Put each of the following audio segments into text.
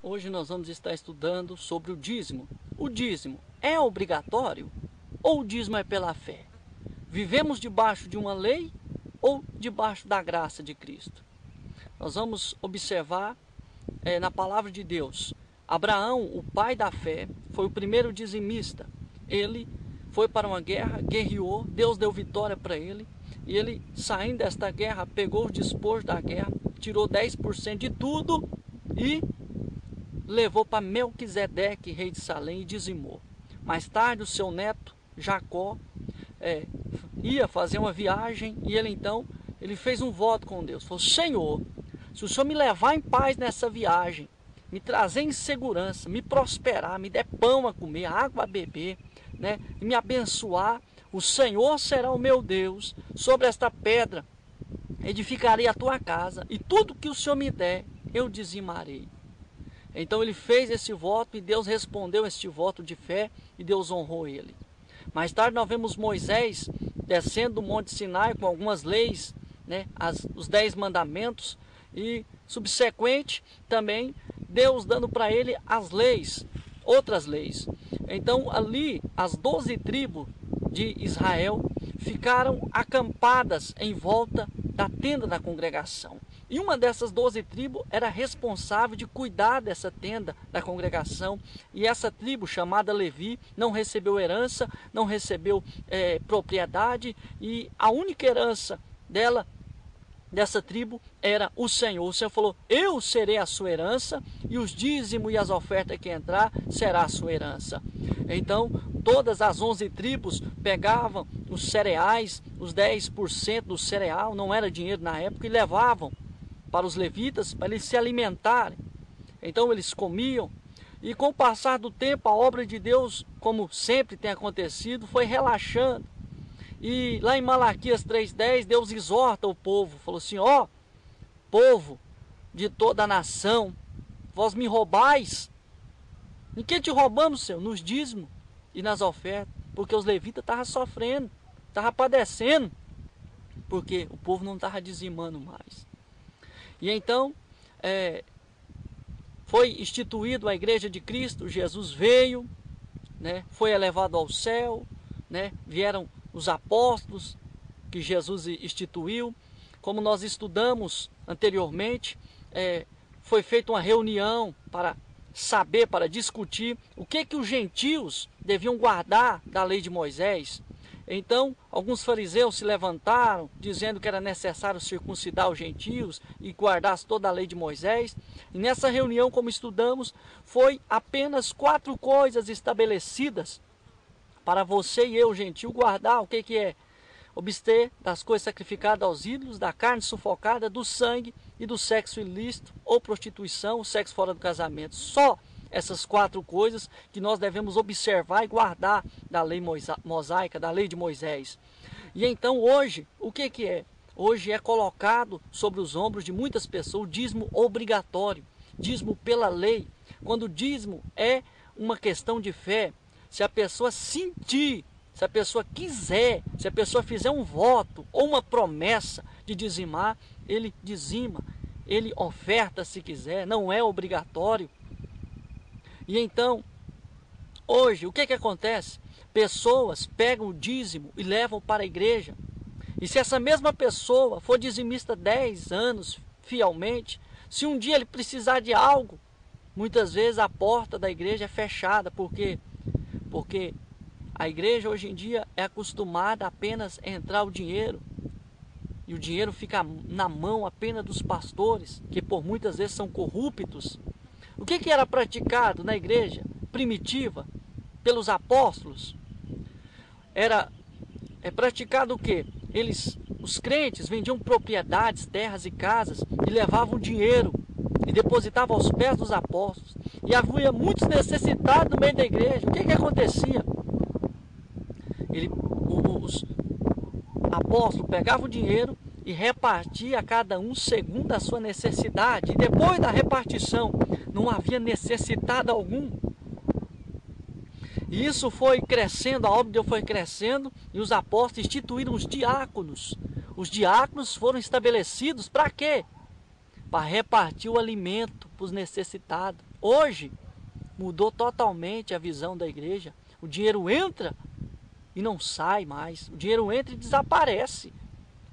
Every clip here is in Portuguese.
Hoje nós vamos estar estudando sobre o dízimo. O dízimo é obrigatório ou o dízimo é pela fé? Vivemos debaixo de uma lei ou debaixo da graça de Cristo? Nós vamos observar na palavra de Deus. Abraão, o pai da fé, foi o primeiro dizimista. Ele foi para uma guerra, guerreou, Deus deu vitória para ele. E ele, saindo desta guerra, pegou os despojos da guerra, tirou 10% de tudo e levou para Melquisedeque, rei de Salém, e dizimou. Mais tarde, o seu neto, Jacó, ia fazer uma viagem e ele fez um voto com Deus. Falou: Senhor, se o Senhor me levar em paz nessa viagem, me trazer em segurança, me prosperar, me der pão a comer, água a beber, né, e me abençoar, o Senhor será o meu Deus. Sobre esta pedra edificarei a tua casa, e tudo que o Senhor me der, eu dizimarei. Então ele fez esse voto e Deus respondeu este voto de fé e Deus honrou ele. Mais tarde nós vemos Moisés descendo do Monte Sinai com algumas leis, né, os 10 mandamentos, e subsequente também Deus dando para ele as leis, outras leis. Então ali as 12 tribos de Israel ficaram acampadas em volta da tenda da congregação. E uma dessas 12 tribos era responsável de cuidar dessa tenda da congregação. E essa tribo, chamada Levi, não recebeu herança, não recebeu propriedade. E a única herança dessa tribo era o Senhor. O Senhor falou: eu serei a sua herança, e os dízimos e as ofertas que entrar será a sua herança. Então todas as 11 tribos pegavam os cereais, os 10% do cereal, não era dinheiro na época, e levavam para os levitas, para eles se alimentarem. Então eles comiam, e com o passar do tempo, a obra de Deus, como sempre tem acontecido, foi relaxando. E lá em Malaquias 3,10, Deus exorta o povo, falou assim: ó, povo de toda a nação, vós me roubais. Em que te roubamos, Senhor? Nos dízimos e nas ofertas, porque os levitas estavam sofrendo, estavam padecendo, porque o povo não estava dizimando mais. E então foi instituído a igreja de Cristo. Jesus veio, né, foi elevado ao céu, né, vieram os apóstolos que Jesus instituiu. Como nós estudamos anteriormente, foi feita uma reunião para saber, para discutir o que os gentios deviam guardar da lei de Moisés. Então, alguns fariseus se levantaram, dizendo que era necessário circuncidar os gentios e guardar toda a lei de Moisés. E nessa reunião, como estudamos, foi apenas 4 coisas estabelecidas para você e eu, gentio, guardar. O que é? Obster das coisas sacrificadas aos ídolos, da carne sufocada, do sangue e do sexo ilícito ou prostituição, o sexo fora do casamento. Só essas 4 coisas que nós devemos observar e guardar da lei mosaica, da lei de Moisés. E então hoje, o que é? Hoje é colocado sobre os ombros de muitas pessoas o dízimo obrigatório, dízimo pela lei, quando o dízimo é uma questão de fé. Se a pessoa sentir, se a pessoa quiser, se a pessoa fizer um voto ou uma promessa de dizimar, ele dizima, ele oferta se quiser, não é obrigatório. E então, hoje, o que acontece? Pessoas pegam o dízimo e levam para a igreja. E se essa mesma pessoa for dizimista 10 anos fielmente, se um dia ele precisar de algo, muitas vezes a porta da igreja é fechada. Por quê? Porque a igreja hoje em dia é acostumada a apenas entrar o dinheiro. E o dinheiro fica na mão apenas dos pastores, que por muitas vezes são corruptos. O que era praticado na igreja primitiva pelos apóstolos? Era praticado o quê? Os crentes vendiam propriedades, terras e casas e levavam dinheiro e depositavam aos pés dos apóstolos. E havia muitos necessitados no meio da igreja. O que acontecia? Os apóstolos pegavam o dinheiro e repartia a cada um segundo a sua necessidade. E depois da repartição, não havia necessitado algum. E isso foi crescendo, a obra de Deus foi crescendo, e os apóstolos instituíram os diáconos. Os diáconos foram estabelecidos para quê? para repartir o alimento para os necessitados. Hoje, mudou totalmente a visão da igreja. O dinheiro entra e não sai mais. O dinheiro entra e desaparece.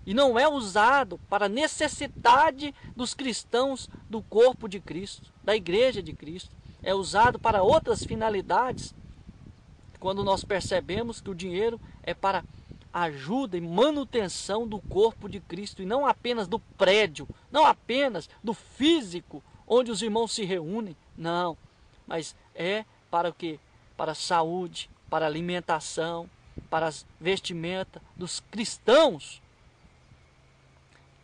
E não é usado para a necessidade dos cristãos do corpo de Cristo, da igreja de Cristo. É usado para outras finalidades, quando nós percebemos que o dinheiro é para ajuda e manutenção do corpo de Cristo, e não apenas do prédio, não apenas do físico, onde os irmãos se reúnem, não, mas é para o quê? Para a saúde, para a alimentação, para as vestimentas dos cristãos.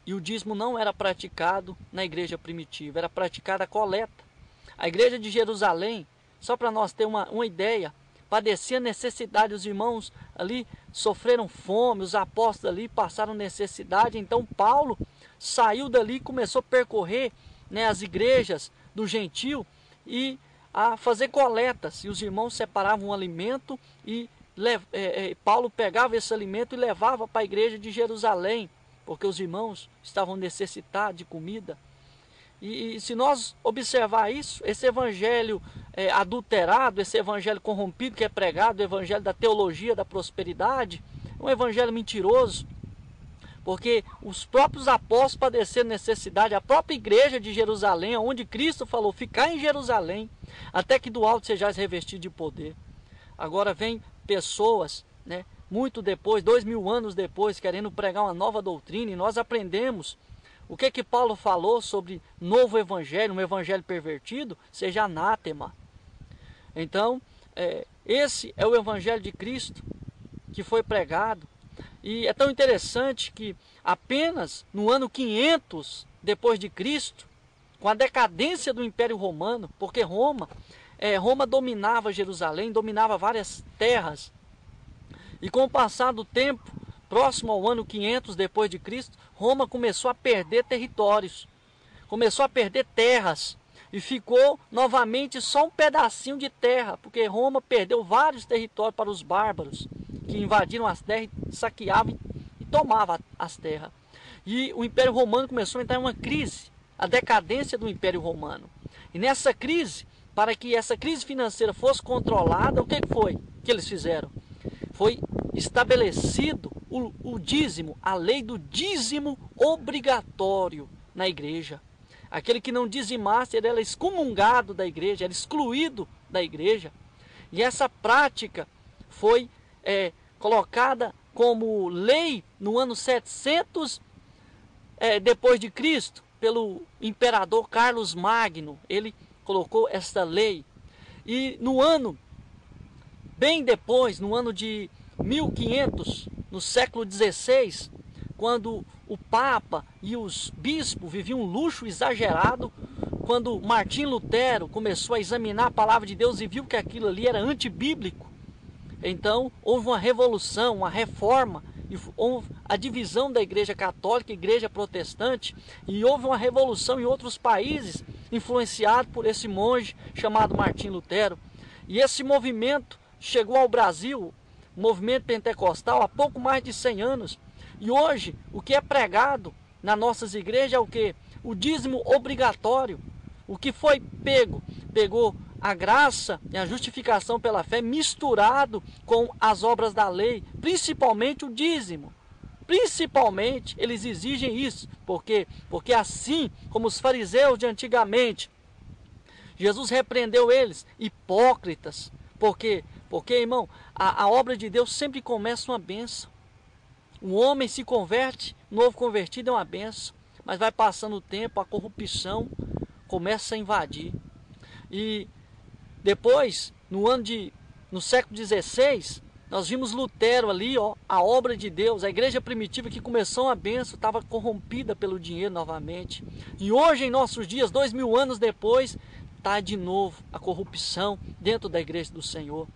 E o dízimo não era praticado na igreja primitiva, era praticada a coleta. A igreja de Jerusalém, só para nós ter uma ideia, padecia necessidade, os irmãos ali sofreram fome, os apóstolos ali passaram necessidade. Então Paulo saiu dali e começou a percorrer, né, as igrejas do gentio e a fazer coletas. E os irmãos separavam um alimento e Paulo pegava esse alimento e levava para a igreja de Jerusalém, porque os irmãos estavam necessitados de comida. E se nós observar isso, esse evangelho adulterado, esse evangelho corrompido que é pregado, o evangelho da teologia da prosperidade, é um evangelho mentiroso, porque os próprios apóstolos padeceram necessidade, a própria igreja de Jerusalém, onde Cristo falou, ficar em Jerusalém, até que do alto sejais revestido de poder. Agora vem pessoas, né, muito depois, 2000 anos depois, querendo pregar uma nova doutrina, e nós aprendemos o que Paulo falou sobre novo evangelho, um evangelho pervertido, seja anátema. Então, esse é o evangelho de Cristo que foi pregado. E é tão interessante que apenas no ano 500 depois de Cristo, com a decadência do Império Romano, porque Roma dominava Jerusalém, dominava várias terras, e com o passar do tempo, próximo ao ano 500 depois de Cristo, Roma começou a perder territórios, começou a perder terras, e ficou novamente só um pedacinho de terra, porque Roma perdeu vários territórios para os bárbaros, que invadiram as terras, saqueavam e tomavam as terras. E o Império Romano começou a entrar em uma crise, a decadência do Império Romano. E nessa crise, para que essa crise financeira fosse controlada, o que foi que eles fizeram? Foi estabelecido o dízimo, a lei do dízimo obrigatório na igreja. Aquele que não dizimasse, ele era excomungado da igreja, era excluído da igreja. E essa prática foi colocada como lei no ano 700 depois de Cristo, pelo imperador Carlos Magno. Ele colocou esta lei. E no ano, bem depois, no ano de 1500, no século XVI, quando o Papa e os bispos viviam um luxo exagerado, quando Martim Lutero começou a examinar a palavra de Deus e viu que aquilo ali era antibíblico, então houve uma revolução, uma reforma, e houve a divisão da igreja católica e igreja protestante, e houve uma revolução em outros países, influenciado por esse monge chamado Martim Lutero. E esse movimento chegou ao Brasil, o movimento pentecostal, há pouco mais de 100 anos. E hoje, o que é pregado nas nossas igrejas é o quê? O dízimo obrigatório. O que foi pegou a graça e a justificação pela fé misturado com as obras da lei, principalmente o dízimo. Principalmente, eles exigem isso. Por quê? Porque assim como os fariseus de antigamente, Jesus repreendeu eles, hipócritas. Por quê? Porque, irmão, a obra de Deus sempre começa uma bênção. Um homem se converte, novo convertido é uma bênção. Mas vai passando o tempo, a corrupção começa a invadir. E depois, no século XVI, nós vimos Lutero ali, a obra de Deus, a igreja primitiva que começou a bênção, estava corrompida pelo dinheiro novamente. E hoje, em nossos dias, 2000 anos depois, está de novo a corrupção dentro da igreja do Senhor.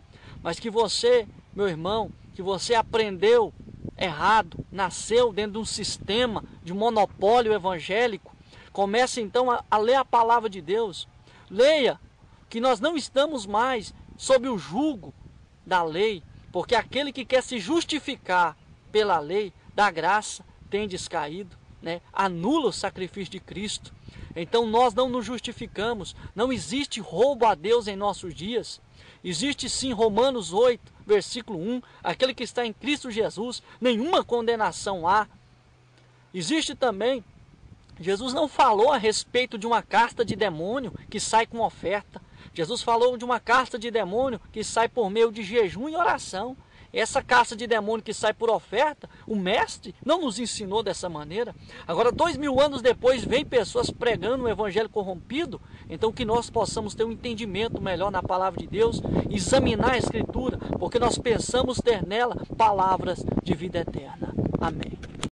Mas que você, meu irmão, que você aprendeu errado, nasceu dentro de um sistema de monopólio evangélico, comece então a ler a palavra de Deus. Leia que nós não estamos mais sob o jugo da lei, porque aquele que quer se justificar pela lei da graça tem descaído, né? Anula o sacrifício de Cristo. Então nós não nos justificamos, não existe roubo a Deus em nossos dias. Existe sim Romanos 8, versículo 1, aquele que está em Cristo Jesus, nenhuma condenação há. Existe também, Jesus não falou a respeito de uma casta de demônio que sai com oferta. Jesus falou de uma casta de demônio que sai por meio de jejum e oração. Essa casta de demônio que sai por oferta, o mestre não nos ensinou dessa maneira. Agora, 2000 anos depois, vem pessoas pregando um evangelho corrompido. Então, que nós possamos ter um entendimento melhor na palavra de Deus, examinar a Escritura, porque nós pensamos ter nela palavras de vida eterna. Amém.